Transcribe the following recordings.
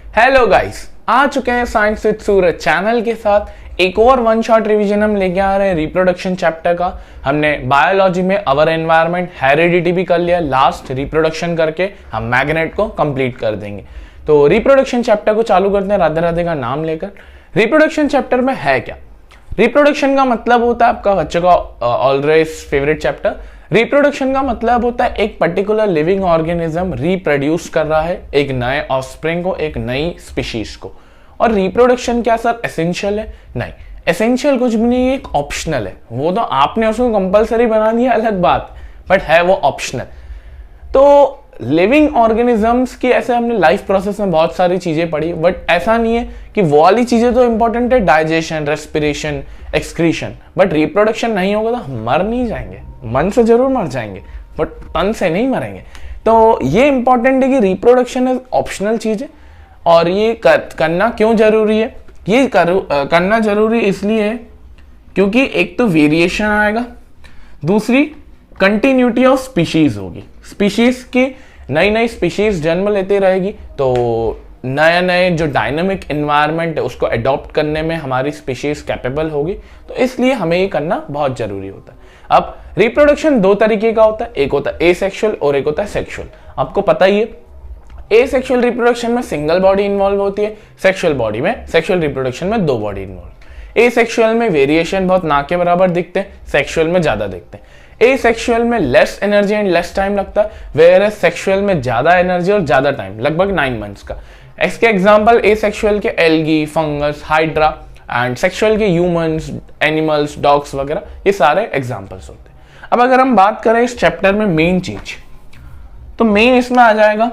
Hello guys, आ चुके हैं science with Suraj channel के साथ एक और वन शॉट रिवीजन हम लेके आ रहे हैं रिप्रोडक्शन चैप्टर का। हमने बायोलॉजी में अवर एनवायरनमेंट हेरिडिटी भी कर लिया, लास्ट रिप्रोडक्शन करके हम मैग्नेट को कंप्लीट कर देंगे। तो रिप्रोडक्शन चैप्टर को चालू करते हैं राधे राधे का नाम लेकर। रिप्रोडक्शन चैप्टर में है क्या? रिप्रोडक्शन का मतलब होता है आपका बच्चों का ऑलवेज फेवरेट चैप्टर। रिप्रोडक्शन का मतलब होता है एक पर्टिकुलर लिविंग ऑर्गेनिज्म रिप्रोड्यूस कर रहा है एक नए ऑफस्प्रिंग को, एक नई स्पीशीज को। और रिप्रोडक्शन क्या सर एसेंशियल है? नहीं, एसेंशियल कुछ भी नहीं, एक ऑप्शनल है। वो तो आपने उसको कंपलसरी बना दिया अलग बात, बट है वो ऑप्शनल। तो लिविंग ऑर्गेनिजम्स की ऐसे हमने लाइफ प्रोसेस में बहुत सारी चीजें पढ़ी, बट ऐसा नहीं है कि वो वाली चीजें तो इंपॉर्टेंट है, digestion, respiration, excretion, but reproduction नहीं होगा तो हम मर नहीं जाएंगे। मन से जरूर मर जाएंगे बट तन से नहीं मरेंगे। तो ये इंपॉर्टेंट है कि रिप्रोडक्शन इज ऑप्शनल चीज है। और ये करना क्यों जरूरी है? ये करना जरूरी इसलिए है क्योंकि एक तो वेरिएशन आएगा, दूसरी कंटिन्यूटी ऑफ स्पीशीज होगी। स्पीशीज की नई नई स्पीशीज जन्म लेते रहेगी, तो नए नए जो डायनामिक एनवायरनमेंट है उसको अडॉप्ट करने में हमारी स्पीशीज कैपेबल होगी। तो इसलिए हमें ये करना बहुत जरूरी होता है। अब रिप्रोडक्शन दो तरीके का होता है, एक होता है एसेक्सुअल और एक होता है सेक्सुअल। आपको पता ही है, एसेक्सुअल रिप्रोडक्शन में सिंगल बॉडी इन्वॉल्व होती है, सेक्सुअल रिप्रोडक्शन में दो बॉडी इन्वॉल्व। एसेक्सुअल में वेरिएशन बहुत ना के बराबर दिखते हैं, सेक्सुअल में ज्यादा दिखते हैं। एसेक्सुअल में less energy and less time लगता है, वेयर एज सेक्सुअल में ज्यादा एनर्जी और ज्यादा टाइम, लगभग 9 मंथ्स का। इसके एग्जांपल एसेक्सुअल के algae, fungus, hydra and sexual के ह्यूमंस, एनिमल्स, डॉग्स वगैरह, ये सारे एग्जांपल्स होते हैं। अब अगर हम बात करें इस चैप्टर में मेन चीज, तो मेन इसमें आ जाएगा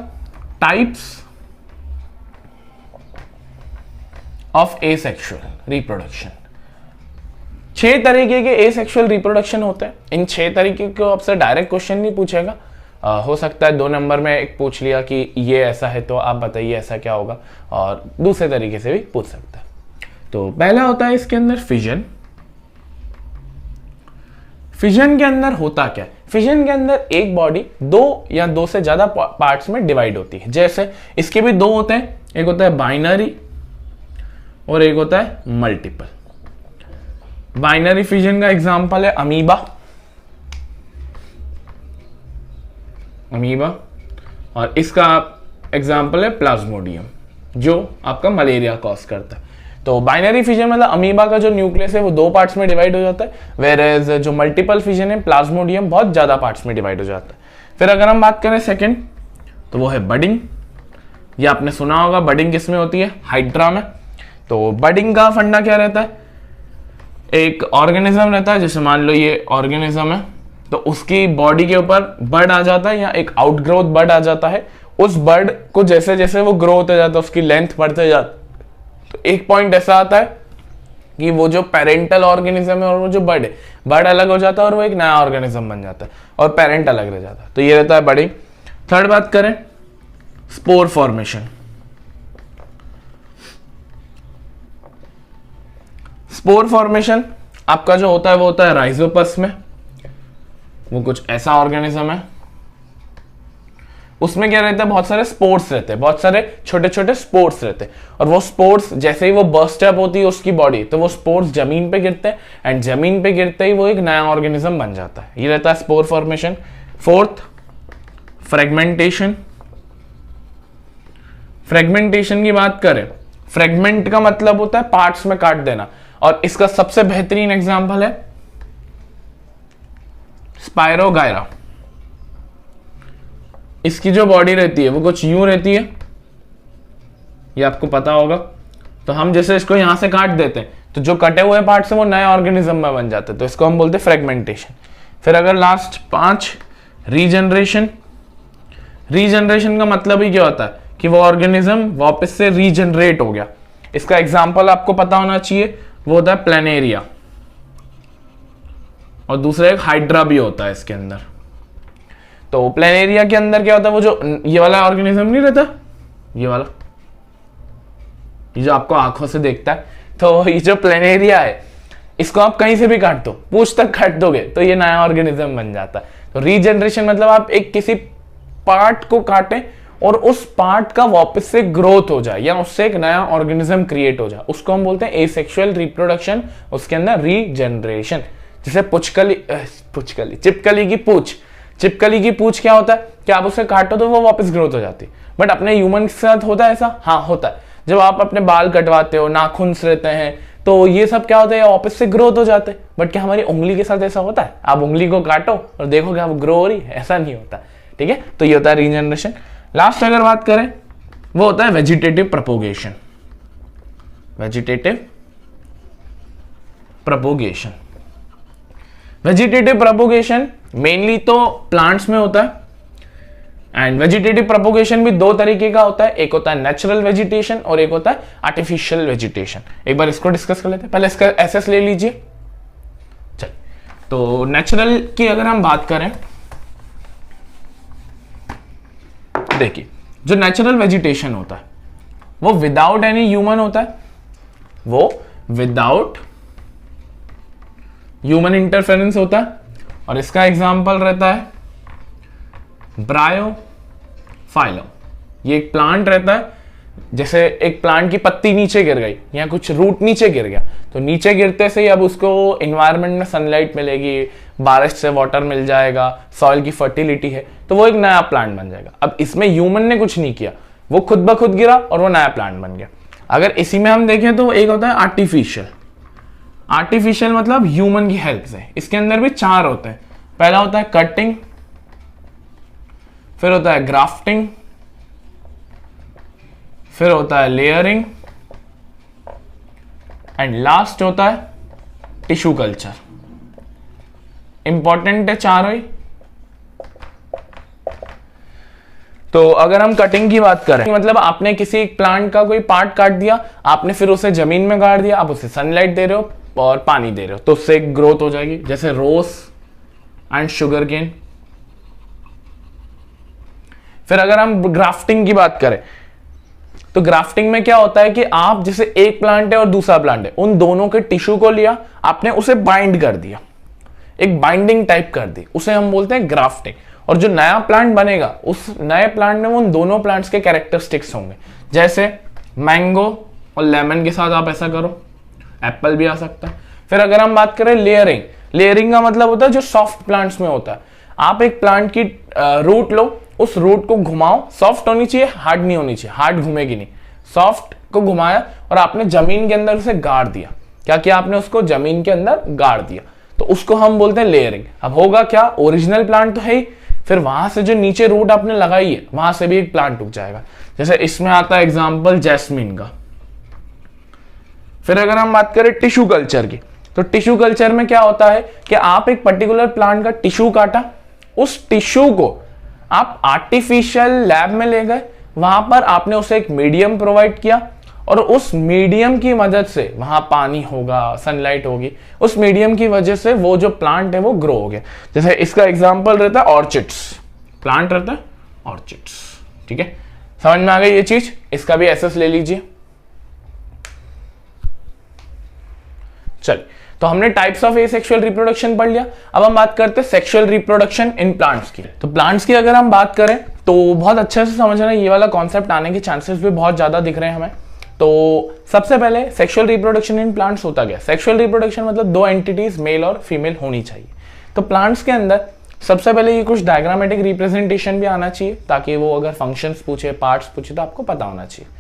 टाइप्स ऑफ एसेक्सुअल रिप्रोडक्शन। 6 तरीके के एसेक्सुअल रिप्रोडक्शन होते हैं। इन 6 तरीके को आपसे डायरेक्ट क्वेश्चन नहीं पूछेगा, हो सकता है 2 नंबर में एक पूछ लिया कि ये ऐसा है तो आप बताइए ऐसा क्या होगा, और दूसरे तरीके से भी पूछ सकता है। तो पहला होता है इसके अंदर फिजन। फिजन के अंदर होता क्या है? फिजन के अंदर एक बॉडी 2 या 2 से ज्यादा पार्ट्स में डिवाइड होती है। जैसे इसके भी 2 होते हैं, एक होता है बाइनरी और एक होता है मल्टीपल। बाइनरी फिजन का एग्जांपल है अमीबा, और इसका एग्जांपल है प्लाज्मोडियम, जो आपका मलेरिया कॉज करता है। तो बाइनरी फिजन मतलब अमीबा का जो न्यूक्लियस है वो 2 पार्ट्स में डिवाइड हो जाता है, वेयर एज जो मल्टीपल फिजन है प्लाज्मोडियम बहुत ज्यादा पार्ट्स में डिवाइड हो जाता है। फिर अगर हम बात करें सेकंड, तो वो है बडिंग। ये आपने सुना होगा, बडिंग किसमें होती है? हाइड्रा में। तो बडिंग का फंडा क्या रहता है? एक ऑर्गेनिज्म रहता है, जैसे मान लो ये ऑर्गेनिज्म है, तो उसकी बॉडी के ऊपर बर्ड आ जाता है या एक आउटग्रोथ बर्ड आ जाता है। उस बर्ड को जैसे जैसे वो ग्रो होते जाता है उसकी लेंथ बढ़ते जाती, तो एक पॉइंट ऐसा आता है कि वो जो पेरेंटल ऑर्गेनिज्म है और वो जो बर्ड है, बर्ड अलग हो जाता है और वो एक नया ऑर्गेनिज्म बन जाता है और पेरेंट अलग रह जाता है। तो ये रहता है बडिंग। थर्ड बात करें स्पोर फॉर्मेशन। स्पोर फॉर्मेशन आपका जो होता है वो होता है राइजोपस में। वो कुछ ऐसा ऑर्गेनिज्म है, उसमें क्या रहता है? बहुत सारे स्पोर्स रहते हैं, बहुत सारे छोटे छोटे स्पोर्स रहते हैं। और वो स्पोर्स जैसे ही वो बर्स्ट अप होती है उसकी बॉडी, तो वो स्पोर्स जमीन पे गिरते हैं एंड जमीन पे गिरते ही वो एक नया ऑर्गेनिज्म बन जाता है। ये रहता है spore formation. Fourth fragmentation. Fragmentation की बात करें, फ्रेगमेंट का मतलब होता है पार्ट्स में काट देना, और इसका सबसे बेहतरीन एग्जांपल है स्पायरोगायरा। इसकी जो बॉडी रहती है वो कुछ यूं रहती है, ये आपको पता होगा। तो हम जैसे इसको यहां से काट देते हैं तो जो कटे हुए पार्ट्स हैं वो नए ऑर्गेनिज्म में बन जाते हैं, तो इसको हम बोलते हैं फ्रेगमेंटेशन। फिर अगर लास्ट 5 रीजनरेशन। रीजनरेशन का मतलब ही क्या होता है कि वो ऑर्गेनिज्म वापस से रीजनरेट हो गया। इसका एग्जाम्पल आपको पता होना चाहिए, वो होता है प्लेनेरिया, और दूसरा एक हाइड्रा भी होता है इसके अंदर। तो प्लेनेरिया के अंदर क्या होता है? वो जो ये वाला ऑर्गेनिज्म नहीं रहता, ये वाला, ये जो आपको आंखों से देखता है, तो ये जो प्लेनेरिया है इसको आप कहीं से भी काट दो, पूंछ तक काट दोगे तो ये नया ऑर्गेनिज्म बन जाता है। तो रीजनरेशन मतलब आप एक किसी पार्ट को काटें और उस पार्ट का वापस से ग्रोथ हो जाए या उससे एक नया ऑर्गेनिज्म क्रिएट हो जाए, उसको हम बोलते हैं एसेक्सुअल रिप्रोडक्शन, उसके अंदर रीजनरेशन। जैसे चिपकली की पूंछ क्या होता है कि आप उसे काटो तो वो वापस ग्रोथ हो जाती है, बट अपने ह्यूमन के साथ होता है ऐसा? हाँ होता है। जब आप अपने बाल कटवाते हो, नाखून रहते हैं, तो ये सब क्या होता है, वापस से ग्रोथ हो जाते हैं। बट क्या हमारी उंगली के साथ ऐसा होता है? आप उंगली को काटो और देखो क्या वो ग्रो हो रही है? ऐसा नहीं होता। ठीक है, तो ये होता है रीजनरेशन। लास्ट अगर बात करें वो होता है vegetative propagation. Vegetative propagation mainly तो प्लांट्स में होता है, एंड वेजिटेटिव प्रोपोगेशन भी दो तरीके का होता है, एक होता है नेचुरल वेजिटेशन और एक होता है आर्टिफिशियल वेजिटेशन। एक बार इसको डिस्कस कर लेते हैं, पहले इसका एसएस ले लीजिए। चलिए, तो नेचुरल की अगर हम बात करें, देखिए जो नेचुरल वेजिटेशन होता है वो विदाउट एनी ह्यूमन होता है, वो विदाउट ह्यूमन इंटरफेरेंस होता है, और इसका एग्जांपल रहता है ब्रायोफाइलम। ये एक प्लांट रहता है, जैसे एक प्लांट की पत्ती नीचे गिर गई या कुछ रूट नीचे गिर गया, तो नीचे गिरते से ही अब उसको एनवायरनमेंट में सनलाइट मिलेगी, बारिश से वाटर मिल जाएगा, सॉइल की फर्टिलिटी है, तो वो एक नया प्लांट बन जाएगा। अब इसमें ह्यूमन ने कुछ नहीं किया, वो खुद ब खुद गिरा और वो नया प्लांट बन गया। अगर इसी में हम देखें तो एक होता है आर्टिफिशियल मतलब ह्यूमन की हेल्प से। इसके अंदर भी चार होते हैं। पहला होता है कटिंग, फिर होता है ग्राफ्टिंग, फिर होता है लेयरिंग, एंड लास्ट होता है टिश्यू कल्चर। इंपॉर्टेंट है चारों ही। तो अगर हम कटिंग की बात करें, मतलब आपने किसी एक प्लांट का कोई पार्ट काट दिया, आपने फिर उसे जमीन में गाड़ दिया, आप उसे सनलाइट दे रहे हो और पानी दे रहे हो, तो उससे ग्रोथ हो जाएगी, जैसे रोज एंड शुगर केन। फिर अगर हम ग्राफ्टिंग की बात करें, तो ग्राफ्टिंग में क्या होता है कि आप जैसे एक प्लांट है और दूसरा प्लांट है, उन दोनों के टिश्यू को लिया, आपने उसे बाइंड कर दिया, एक बाइंडिंग टाइप कर दी, उसे हम बोलते हैं ग्राफ्टिंग। और जो नया प्लांट बनेगा, उस नए प्लांट में उन दोनों प्लांट्स के कैरेक्टरिस्टिक्स होंगे। जैसे मैंगो और लेमन के साथ आप ऐसा करो, एप्पल भी आ सकता है। फिर अगर हम बात करें लेयरिंग का मतलब होता है जो सॉफ्ट प्लांट्स में होता है, आप एक प्लांट की रूट लो, उस रूट को घुमाओ, सॉफ्ट होनी चाहिए, हार्ड नहीं होनी चाहिए, हार्ड घूमेगी नहीं, सॉफ्ट को घुमाया और आपने जमीन के अंदर उसे गाड़ दिया। क्या किया आपने? उसको जमीन के अंदर गाड़ दिया, तो उसको हम बोलते हैं लेयरिंग। अब होगा क्या, ओरिजिनल प्लांट तो है ही, फिर वहां से जो नीचे रूट आपने लगाई है वहां से भी एक प्लांट उग जाएगा। जैसे इसमें आता है एग्जाम्पल जैस्मिन का। फिर अगर हम बात करें टिश्यू कल्चर की, तो टिश्यू कल्चर में क्या होता है कि आप एक पर्टिकुलर प्लांट का टिश्यू काटा, उस टिश्यू को आप आर्टिफिशियल लैब में ले गए, वहां पर आपने उसे एक मीडियम प्रोवाइड किया और उस मीडियम की मदद से वहां पानी होगा, सनलाइट होगी, उस मीडियम की वजह से वो जो प्लांट है वो ग्रो हो गया। जैसे इसका एग्जांपल रहता है ऑर्चिड्स, प्लांट रहता है ऑर्चिड्स। ठीक है, समझ में आ गई ये चीज? इसका भी एसएस ले लीजिए। चलिए, तो हमने टाइप्स ऑफ एसेक्सुअल रिप्रोडक्शन पढ़ लिया। अब हम बात करते हैं सेक्सुअल रिप्रोडक्शन इन प्लांट्स की। तो प्लांट्स की अगर हम बात करें तो बहुत अच्छे से समझना, ये वाला कॉन्सेप्ट आने के चांसेस भी बहुत ज्यादा दिख रहे हैं हमें। तो सबसे पहले सेक्सुअल रिप्रोडक्शन इन प्लांट्स होता क्या? सेक्सुअल रिप्रोडक्शन मतलब दो एंटिटीज मेल और फीमेल होनी चाहिए। तो प्लांट्स के अंदर सबसे पहले ये कुछ डायग्रामेटिक रिप्रेजेंटेशन भी आना चाहिए, ताकि वो अगर फंक्शंस पूछे, पार्ट्स पूछे, तो आपको पता होना चाहिए।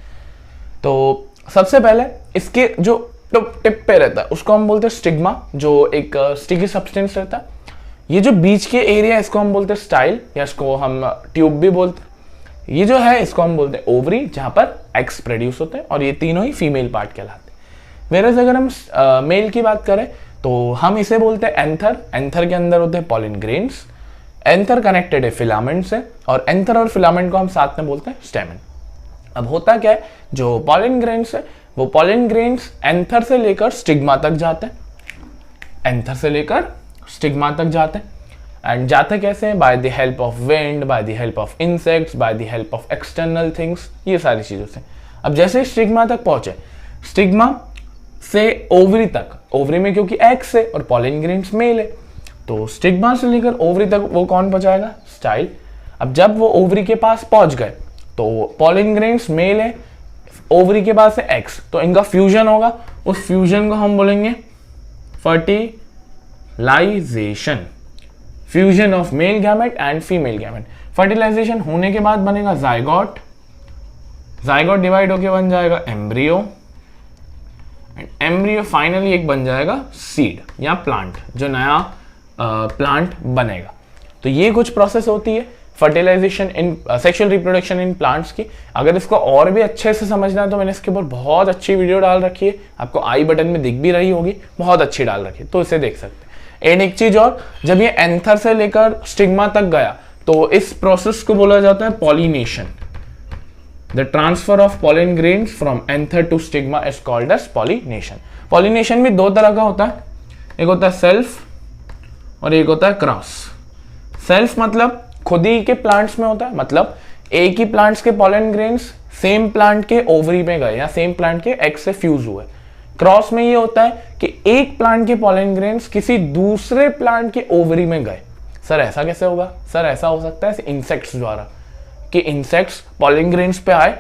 तो सबसे पहले इसके जो टिप पे रहता है उसको हम बोलते हैं स्टिग्मा, जो एक स्टिकी सब्सटेंस रहता है। ये जो बीच के एरिया, इसको हम बोलते हैं स्टाइल, या इसको हम ट्यूब भी बोलते हैं। ये जो है इसको हम बोलते हैं ओवरी, जहां पर एग्स प्रोड्यूस होते हैं, और ये तीनों ही फीमेल पार्ट कहलाते हैं। वेरएज़ अगर हम मेल की बात करें तो हम इसे बोलते हैं एंथर। एंथर के अंदर होते हैं पॉलिन ग्रेन्स। एंथर कनेक्टेड है फिलामेंट से, और एंथर और फिलामेंट को हम साथ में बोलते हैं स्टेमन। अब होता क्या है, जो पॉलिन ग्रेन्स है वो पॉलिन ग्रेन्स एंथर से लेकर स्टिग्मा तक जाते हैं, एंथर से लेकर स्टिग्मा तक जाते हैं। एंड जाते कैसे? By the help of wind, by the help of insects, by the help of external things, ये सारी चीजों से। अब जैसे स्टिग्मा तक पहुंचे, स्टिग्मा से ओवरी तक, ओवरी में क्योंकि एग्स है और पॉलिन ग्रेन्स मेल है, तो स्टिग्मा से लेकर ओवरी तक वो कौन पहुंचाएगा? स्टाइल। अब जब वो ओवरी के पास पहुंच गए तो पॉलन ग्रेन्स मेल है, ओवरी के पास है एक्स, तो इनका फ्यूजन होगा, उस फ्यूजन को हम बोलेंगे fertilization, fusion of male gamete and female gamete. Fertilization होने के बाद बनेगा जाइगोट, जाइगोट डिवाइड होके बन जाएगा एम्ब्रियो, एंड एम्ब्रियो फाइनली एक बन जाएगा सीड या प्लांट, जो नया प्लांट बनेगा। तो ये कुछ प्रोसेस होती है fertilization in sexual reproduction in plants की। अगर इसको और भी अच्छे से समझना है तो मैंने इसके ऊपर बहुत अच्छी वीडियो डाल रखी है, आपको आई बटन में दिख भी रही होगी, बहुत अच्छी डाल रखी है, तो इसे देख सकते हैं। एंड एक चीज और, जब ये एंथर से लेकर स्टिग्मा तक गया तो इस प्रोसेस को बोला जाता है pollination. The transfer of pollen grains from anther to stigma is called as pollination. Pollination भी दो तरह का होता है, एक होता है सेल्फ और एक होता है क्रॉस। सेल्फ मतलब खुद ही के प्लांट्स में होता है, मतलब एक ही प्लांट्स के पॉलन ग्रेन्स सेम प्लांट के ओवरी में गए या सेम प्लांट के एग से फ्यूज हुए। क्रॉस में ये होता है कि एक प्लांट के पॉलन ग्रेन्स किसी दूसरे प्लांट के ओवरी में गए। सर ऐसा कैसे होगा? सर ऐसा हो सकता है इंसेक्ट्स द्वारा, कि इंसेक्ट्स पॉलन ग्रेन्स पे आए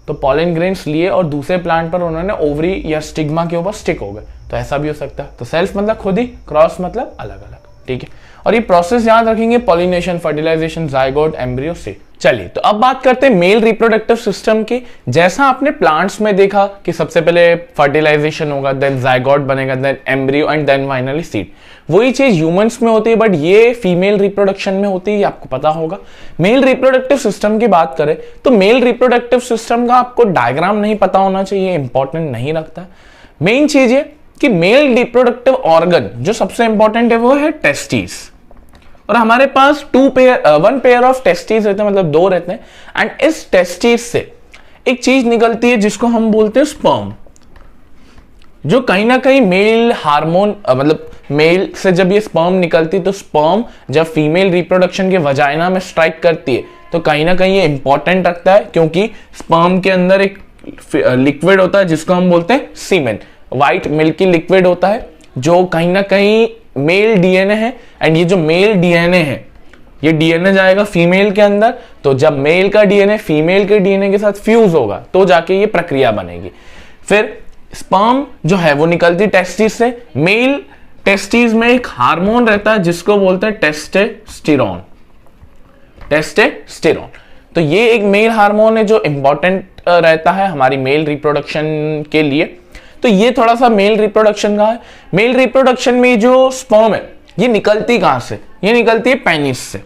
तो पॉलन ग्रेन्स लिए और दूसरे प्लांट पर उन्होंने ओवरी या स्टिग्मा के ऊपर स्टिक हो गए, तो ऐसा भी हो सकता है। तो सेल्फ मतलब खुद ही, क्रॉस मतलब अलग अलग, ठीक है। और ये प्रोसेस याद रखेंगे, पॉलिनेशन, फर्टिलाइजेशन, जाइगोट, एम्ब्रियो से। चलिए तो अब बात करते हैं मेल रिप्रोडक्टिव सिस्टम की। जैसा आपने प्लांट्स में देखा कि सबसे पहले फर्टिलाइजेशन होगा, देन जाइगोट बनेगा, then embryo and then finally seed. वही चीज ह्यूमंस में होती है, बट ये फीमेल रिप्रोडक्शन में होती है, ये आपको पता होगा। मेल रिप्रोडक्टिव सिस्टम की बात करें तो मेल रिप्रोडक्टिव सिस्टम का आपको डायग्राम नहीं पता होना चाहिए, इंपॉर्टेंट नहीं रखता है। मेन चीज ये कि मेल रिप्रोडक्टिव ऑर्गन जो सबसे इंपॉर्टेंट है वो है टेस्टिस, और हमारे पास वन पेयर ऑफ टेस्टिस रहते हैं, मतलब दो रहते हैं। एंड इस टेस्टिस से एक चीज निकलती है जिसको हम बोलते हैं स्पर्म, जो कहीं ना कहीं मेल हार्मोन, मतलब मेल से जब ये स्पर्म निकलती है तो स्पर्म जब फीमेल रिप्रोडक्शन के वजाइना में स्ट्राइक करती है तो कहीं ना कहीं ये इंपॉर्टेंट रखता है, क्योंकि स्पर्म के अंदर एक लिक्विड होता है जिसको हम बोलते हैं सीमेन, व्हाइट मिल्की लिक्विड होता है, जो कहीं ना कहीं मेल डीएनए है। एंड ये जो मेल डीएनए है, ये डीएनए जाएगा फीमेल के अंदर, तो जब मेल का डीएनए फीमेल के डीएनए के साथ फ्यूज होगा तो जाके ये प्रक्रिया बनेगी। फिर स्पर्म जो है वो निकलती टेस्टिस से। मेल टेस्टिस में एक हार्मोन रहता है जिसको बोलते हैं टेस्टोस्टेरोन, टेस्टोस्टेरोन। तो ये एक मेल हार्मोन है जो इंपॉर्टेंट रहता है हमारी मेल रिप्रोडक्शन के लिए। तो ये थोड़ा सा मेल रिप्रोडक्शन का है। मेल रिप्रोडक्शन में जो स्पर्म है ये निकलती कहां से? ये निकलती है पेनिस से,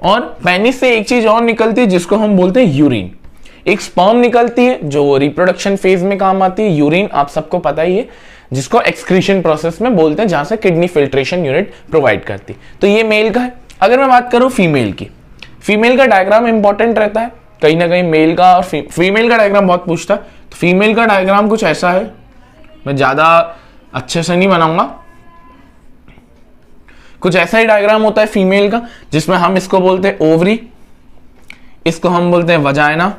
और पेनिस से एक चीज और निकलती है जिसको हम बोलते हैं यूरिन। एक स्पर्म निकलती है जो रिप्रोडक्शन फेज में काम आती है, यूरिन आप सबको पता ही है, जिसको एक्सक्रीशन प्रोसेस में बोलते हैं, जहां से किडनी फिल्ट्रेशन यूनिट प्रोवाइड करती है। तो ये मेल का है। अगर मैं बात करूं फीमेल की, फीमेल का डायग्राम इंपॉर्टेंट रहता है कहीं ना कहीं, मेल का और फीमेल का डायग्राम बहुत पूछता है। तो फीमेल का डायग्राम कुछ ऐसा है, मैं ज्यादा अच्छे से नहीं बनाऊंगा, कुछ ऐसा ही डायग्राम होता है फीमेल का, जिसमें हम इसको बोलते हैं ओवरी, इसको हम बोलते हैं वजाइना,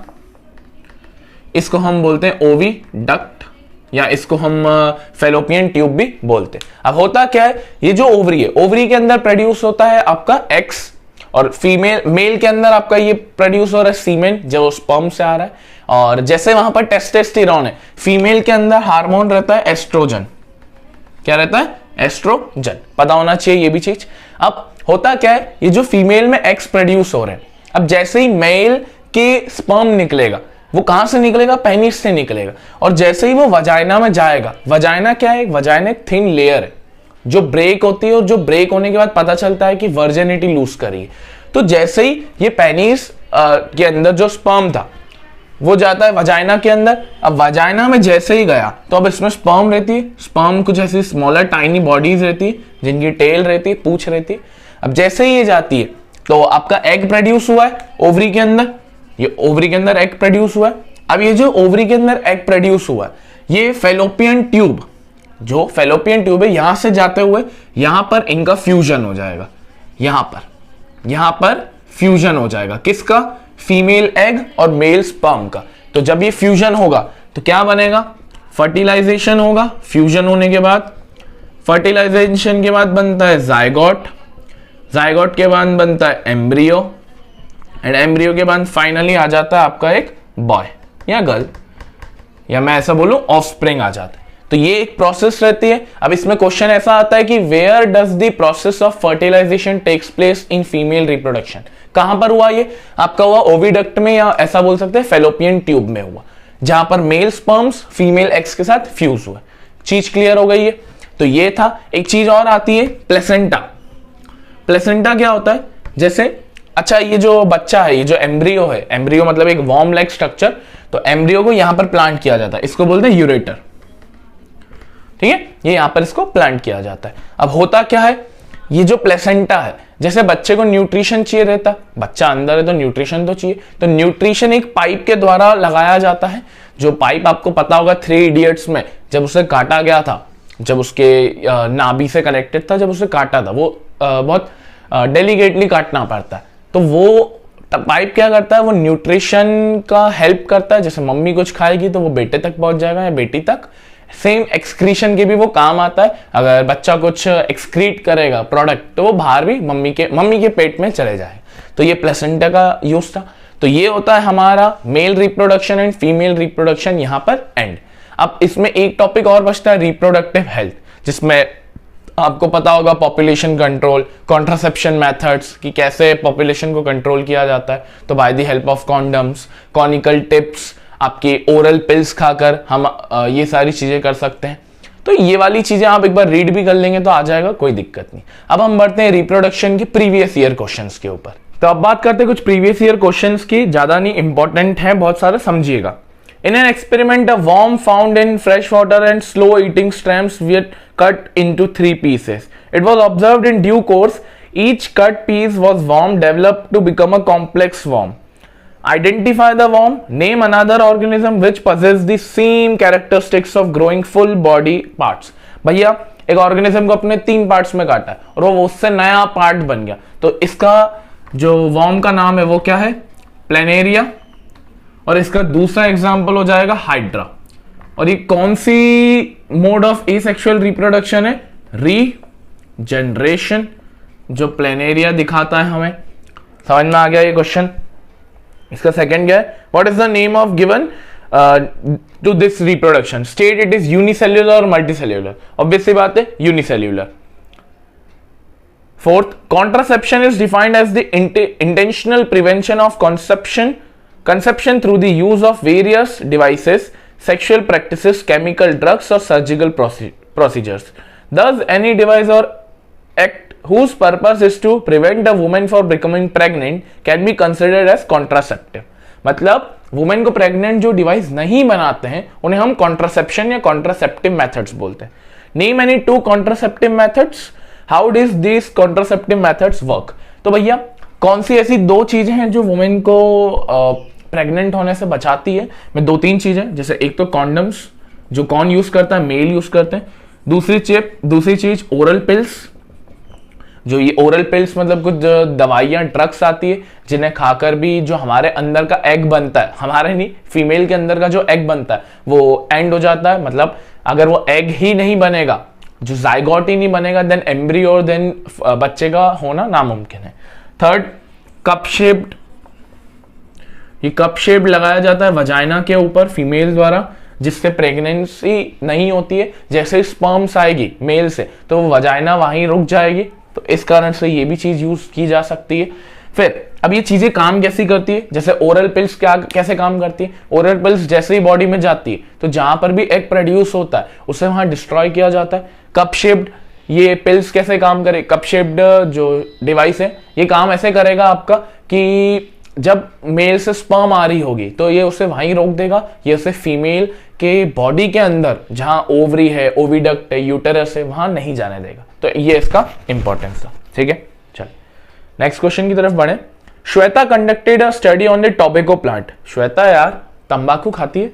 इसको हम बोलते हैं ओवी डक्ट, या इसको हम फेलोपियन ट्यूब भी बोलते हैं। अब होता क्या है, ये जो ओवरी है, ओवरी के अंदर प्रोड्यूस होता है आपका एक्स, और फीमेल मेल के अंदर आपका ये प्रोड्यूस हो रहा है सीमेन जो स्पर्म से आ रहा है। और जैसे वहां पर टेस्टोस्टेरोन है, फीमेल के अंदर हार्मोन रहता है एस्ट्रोजन। क्या रहता है? एस्ट्रोजन। पता होना चाहिए ये भी चीज। अब होता क्या है, ये जो फीमेल में एक्स प्रोड्यूस हो रहे हैं, अब जैसे ही मेल के स्पर्म निकलेगा, वो कहां से निकलेगा? पेनिस से निकलेगा। और जैसे ही वो वजाइना में जाएगा, वजाइना क्या है? वजाइना एक थिन लेयर है जो ब्रेक होती है, और जो ब्रेक होने के बाद पता चलता है कि वर्जिनिटी लूज करी है। तो जैसे ही ये पेनिस के अंदर जो स्पर्म था वो जाता है वजाइना के अंदर। अब वजाइना में जैसे ही गया तो अब इसमें स्पर्म रहती है, स्पर्म कुछ ऐसी स्मॉलर टाइनी बॉडीज रहती है जिनकी टेल रहती है, पूंछ रहती है। अब जैसे ही ये जाती है तो आपका एग प्रोड्यूस हुआ है ओवरी के अंदर, ये ओवरी के अंदर एग प्रोड्यूस हुआ है। अब ये जो ओवरी के अंदर एग प्रोड्यूस हुआ है, ये फेलोपियन ट्यूब, जो फेलोपियन ट्यूब है, यहां से जाते हुए यहां पर इनका फ्यूजन हो जाएगा। यहां पर फ्यूजन हो जाएगा किसका? फीमेल एग और मेल स्पर्म का। तो जब ये फ्यूजन होगा तो क्या बनेगा? फर्टिलाइजेशन होगा। फ्यूजन होने के बाद, फर्टिलाइजेशन के बाद बनता है जाइगोट, जाइगोट के बाद बनता है एम्ब्रियो, एंड एम्ब्रियो के बाद फाइनली आ जाता है आपका एक बॉय या गर्ल, या मैं ऐसा बोलूं ऑफस्प्रिंग आ जाता है। तो ये एक प्रोसेस रहती है। अब इसमें क्वेश्चन ऐसा आता है कि where does the process of fertilization takes place in female reproduction, कहां पर हुआ ये आपका? हुआ ओविडक्ट में, या ऐसा बोल सकते हैं फेलोपियन ट्यूब में हुआ, जहां पर मेल स्पर्म्स फीमेल एग्स के साथ फ्यूज हुआ। चीज क्लियर हो गई है? तो ये था। एक चीज और आती है प्लेसेंटा। प्लेसेंटा क्या होता है? जैसे अच्छा ये जो बच्चा है, ये जो एम्ब्रियो है, एम्ब्रियो मतलब एक वॉर्म लाइक स्ट्रक्चर, तो एम्ब्रियो को यहां पर प्लांट किया जाता है, इसको बोलते हैं यूरेटर। ठीक है, ये यहां पर इसको प्लांट किया जाता है। अब होता क्या है, ये जो प्लेसेंटा है, जैसे बच्चे को न्यूट्रिशन चाहिए रहता, बच्चा अंदर है तो न्यूट्रिशन तो चाहिए, तो न्यूट्रिशन एक पाइप के द्वारा लगाया जाता है। जो पाइप आपको पता होगा 3 इडियट्स में जब उसे काटा गया था, जब उसके नाभि से कनेक्टेड था, जब उसे काटा था, वो बहुत डेलिकेटली काटना पड़ता है, तो वो पाइप क्या करता है, वो न्यूट्रिशन का हेल्प करता है। जैसे मम्मी कुछ खाएगी तो वो बेटे तक पहुंच जाएगा या बेटी तक। सेम एक्सक्रीशन के भी वो काम आता है। अगर बच्चा कुछ एक्सक्रीट करेगा प्रोडक्ट, तो वो बाहर भी मम्मी के पेट में चले जाए। तो ये प्लेसेंटा का यूज था। तो ये होता है हमारा male reproduction and female reproduction, यहां पर एंड। अब इसमें एक टॉपिक और बचता है, रिप्रोडक्टिव हेल्थ, जिसमें आपको पता होगा पॉपुलेशन कंट्रोल, कॉन्ट्रासेप्शन मेथड्स, कि कैसे पॉपुलेशन को कंट्रोल किया जाता है। तो by the help of condoms, conical tips, आपकी ओरल पिल्स खाकर हम ये सारी चीजें कर सकते हैं। तो ये वाली चीजें आप एक बार रीड भी कर लेंगे तो आ जाएगा, कोई दिक्कत नहीं। अब हम बढ़ते हैं रिप्रोडक्शन के प्रीवियस ईयर क्वेश्चंस के ऊपर। तो अब बात करते हैं कुछ प्रीवियस ईयर क्वेश्चंस की, ज्यादा नहीं, इंपॉर्टेंट है बहुत सारे, समझिएगा। In an experiment, a worm found in fresh water and slow-eating shrimps were cut into 3 pieces. It was observed in due course, each cut piece was worm developed to become a complex worm. Identify the worm. Name another organism which possesses the same characteristics of growing full body parts. भैया एक organism को अपने 3 parts में काटा है और वो उससे नया पार्ट बन गया, तो इसका जो वर्म का नाम है वो क्या है? प्लेनेरिया। और इसका दूसरा एग्जाम्पल हो जाएगा हाइड्रा। और ये कौन सी मोड ऑफ एसेक्सुअल रिप्रोडक्शन है? रीजनरेशन, जो प्लेनेरिया दिखाता है हमें। समझ में आ गया ये क्वेश्चन? इसका सेकंड क्या है? What is the name of given to this reproduction? State it is unicellular और मल्टीसेल्युलर। ऑब्वियस सी बात है, unicellular. Fourth, contraception is defined as the intentional prevention of conception through the use of various devices, sexual practices, chemical drugs or surgical procedures. Thus, any device or act whose purpose is to prevent a woman from becoming pregnant can be considered as contraceptive. मतलब women को pregnant जो device नहीं बनाते हैं उन्हें हम contraception या contraceptive methods बोलते हैं। Name any 2 contraceptive methods. How does this contraceptive methods work? तो भैया कौन सी ऐसी 2 चीजें हैं जो वुमेन को प्रेग्नेंट होने से बचाती है? मैं 2-3 चीजें, जैसे एक तो कॉन्डम्स, जो कौन यूज करता है? मेल यूज करते हैं। दूसरी चीज ओरल पिल्स, जो ये ओरल पिल्स मतलब कुछ दवाइयां, ड्रग्स आती है जिन्हें खाकर भी जो हमारे अंदर का एग बनता है, हमारे नहीं, फीमेल के अंदर का जो एग बनता है वो एंड हो जाता है। मतलब अगर वो एग ही नहीं बनेगा, जो जाइगोट ही नहीं बनेगा, देन एम्ब्रियो और देन बच्चे का होना नामुमकिन है। Third, cup shaped. ये कप शेप लगाया जाता है वजाइना के ऊपर फीमेल द्वारा, जिससे प्रेगनेंसी नहीं होती है। जैसे स्पर्म्स आएगी मेल से तो वो वजाइना वहीं रुक जाएगी, तो इस कारण से ये भी चीज यूज की जा सकती है। फिर अब ये चीजें काम कैसी करती है? जैसे ओरल पिल्स कैसे काम करती है? ओरल पिल्स जैसे ही बॉडी में जाती है तो जहां पर भी एग प्रोड्यूस होता है उसे वहां डिस्ट्रॉय किया जाता है। कप शेप्ड, ये पिल्स कैसे काम करे? कप शेप्ड जो डिवाइस है ये काम ऐसे करेगा आपका कि जब मेल से स्पर्म आ रही होगी तो ये उसे वहीं रोक देगा, ये उसे फीमेल के बॉडी के अंदर जहां ओवरी है, ओविडक्ट है, यूटेरस है, वहां नहीं जाने देगा। तो ये इसका इंपॉर्टेंस था। ठीक है, चलिए नेक्स्ट क्वेश्चन की तरफ बढ़े। Shweta conducted a study on the tobacco plant. Shweta यार तंबाकू खाती है।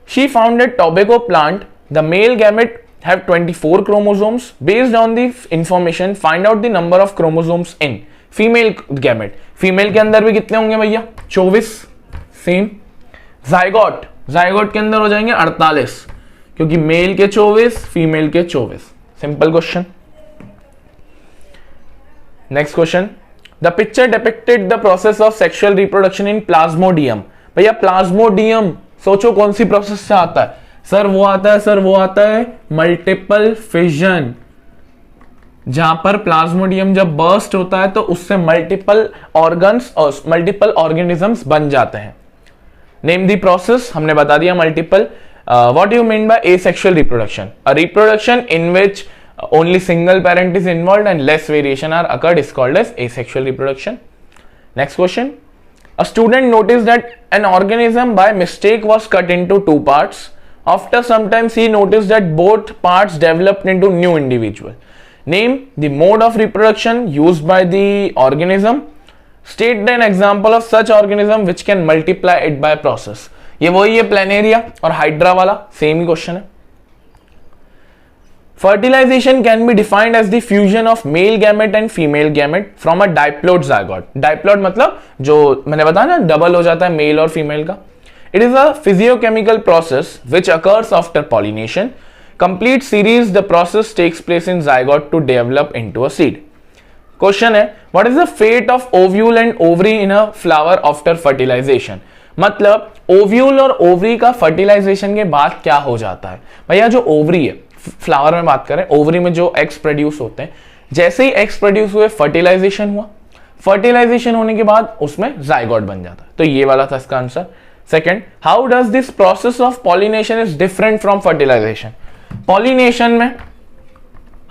She found that tobacco plant the male gamete have 24 chromosomes. Based on the information, find out the number of chromosomes in female gamete. Female के अंदर भी कितने होंगे भैया? 24। सेम जाइगोट के अंदर हो जाएंगे 48, क्योंकि मेल के 24, फीमेल के 24। Simple question. Next question, the picture depicted the process of sexual reproduction in Plasmodium. भैया प्लाज्मोडियम सोचो कौन सी प्रोसेस से आता है सर? वो आता है मल्टीपल फिजन, जहां पर प्लाज्मोडियम जब बर्स्ट होता है तो उससे मल्टीपल ऑर्गन्स और मल्टीपल ऑर्गेनिजम्स बन जाते हैं। नेम द प्रोसेस, हमने बता दिया multiple. What you mean by asexual reproduction? A reproduction in which only single parent is involved and less variation are occurred is called as asexual reproduction. Next question. A student noticed that an organism by mistake was cut into two parts. After some time he noticed that both parts developed into new individual. Name the mode of reproduction used by the organism. State an example of such organism which can multiply it by process. ये वही है planaria और hydra वाला, same ही question है। Fertilization can be defined as the fusion of male gamete and female gamete from a diploid zygote. Diploid मतलब जो मैंने बताया ना डबल हो जाता है मेल और फीमेल का। It is a physiochemical process which occurs after pollination. Complete series the process takes place in zygote to develop into a seed. Question है what is the fate of ovule and ovary in a flower after fertilization? मतलब ovule और ovary का fertilisation के बाद क्या हो जाता है? भैया जो ओवरी है, फ्लावर में बात करें, ओवरी में जो एग्स प्रोड्यूस होते हैं, जैसे ही एग्स प्रोड्यूस हुए फर्टिलाइजेशन हुआ, फर्टिलाइजेशन होने के बाद उसमें जाइगोट बन जाता है। तो ये वाला था इसका answer. Second, how does this process of pollination is different from fertilization? Pollination में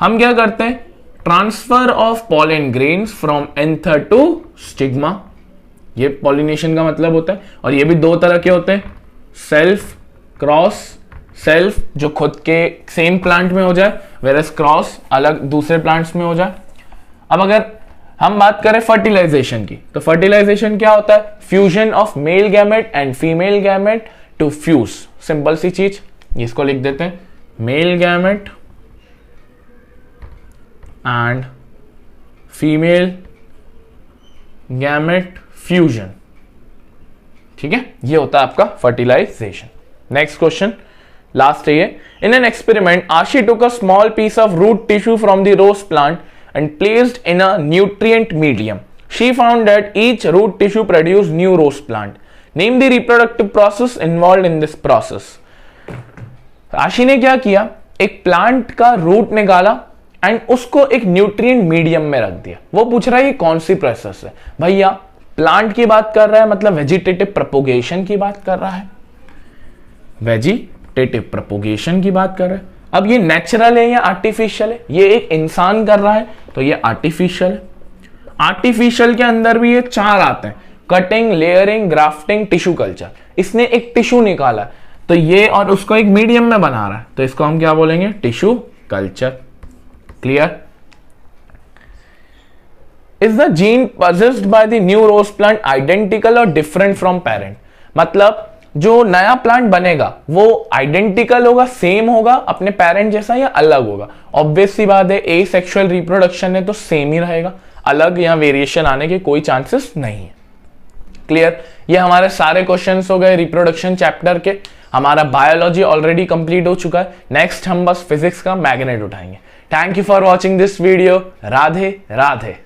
हम क्या करते हैं? Transfer of pollen grains from anther to stigma, ये पॉलिनेशन का मतलब होता है। और ये भी दो तरह के होते हैं, सेल्फ क्रॉस, सेल्फ जो खुद के सेम प्लांट में हो जाए, वेरस क्रॉस अलग दूसरे प्लांट्स में हो जाए। अब अगर हम बात करें फर्टिलाइजेशन की, तो फर्टिलाइजेशन क्या होता है? Fusion of male gamete and female gamete to fuse. Simple सी चीज, इसको लिख देते हैं, male gamete and female gamete fusion. ठीक है, ये होता है आपका फर्टिलाइजेशन। नेक्स्ट क्वेश्चन, लास्ट है ये। इन an experiment Ashi took a small piece of root tissue from the rose plant and placed in a nutrient medium. She found that each root tissue produce new rose plant. Name the reproductive process involved in this process. Ashi ने क्या किया? एक plant का root निकाला and उसको एक nutrient medium में रख दिया। वो पूछ रहा है ये कौन सी प्रोसेस है? भैया प्लांट की बात कर रहा है, मतलब वेजिटेटिव प्रोपोगेशन की बात कर रहा है, वेजिटेटिव प्रोपोगेशन की बात कर रहा है। अब ये नेचुरल है या आर्टिफिशियल है? ये एक इंसान कर रहा है तो ये आर्टिफिशियल है। आर्टिफिशियल के अंदर भी ये चार आते हैं, cutting, layering, grafting, tissue culture. इसने एक टिश्यू निकाला तो ये और उसको एक मीडियम में बना रहा है, तो इसको हम क्या बोलेंगे? Tissue culture. Clear? Is the gene possessed by the new rose plant identical or different from parent? मतलब जो नया प्लांट बनेगा वो आइडेंटिकल होगा, सेम होगा अपने पेरेंट जैसा, या अलग होगा? ऑब्वियस सी बात है, एसेक्सुअल रिप्रोडक्शन है तो सेम ही रहेगा, अलग या वेरिएशन आने के कोई चांसेस नहीं है। क्लियर? ये हमारे सारे क्वेश्चंस हो गए रिप्रोडक्शन चैप्टर के। हमारा बायोलॉजी ऑलरेडी कंप्लीट हो चुका है। नेक्स्ट हम बस फिजिक्स का मैग्नेट उठाएंगे। Thank you for watching this video. Radhe Radhe.